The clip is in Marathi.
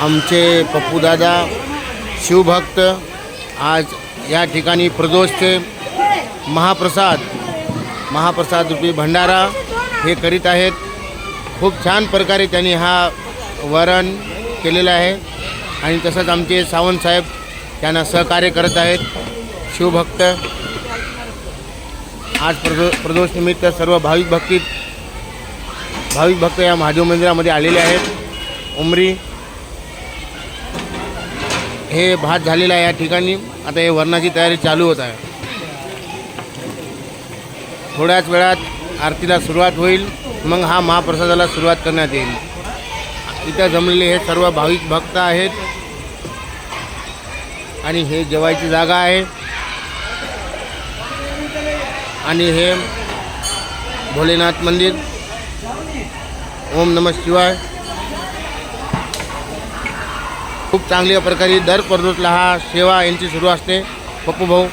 आमचे पप्पूदादा शिवभक्त आज या ठिकाणी प्रदोषचे महाप्रसाद रूपी भंडारा हे करीत आहेत। खूप छान प्रकारे त्यांनी हा वरण केलेला आहे आणि तसंच आमचे सावंतसाहेब त्यांना सहकार्य करत आहेत। शिवभक्त आज प्रदोष निमित्त सर्व भाविक भक्त या महादेव मंदिरामध्ये आलेले आहेत। उमरी हे भात झालेला आहे या ठिकाणी। आता हे वरणाची तयारी चालू होत आहे। थोड्याच वेळात आरतीला सुरुवात होईल, मग हा महाप्रसादाला सुरुवात करण्यात येईल। इथे जमलेले हे सर्व भाविक भक्त आहेत आणि हे जेवायची जागा आहे आणि हे भोलेनाथ मंदिर। ओम नमः शिवाय। खूप चांगल्या प्रकारे दर प्रदोषला हा सेवा यांची सुरू असते। पप्पू भाऊ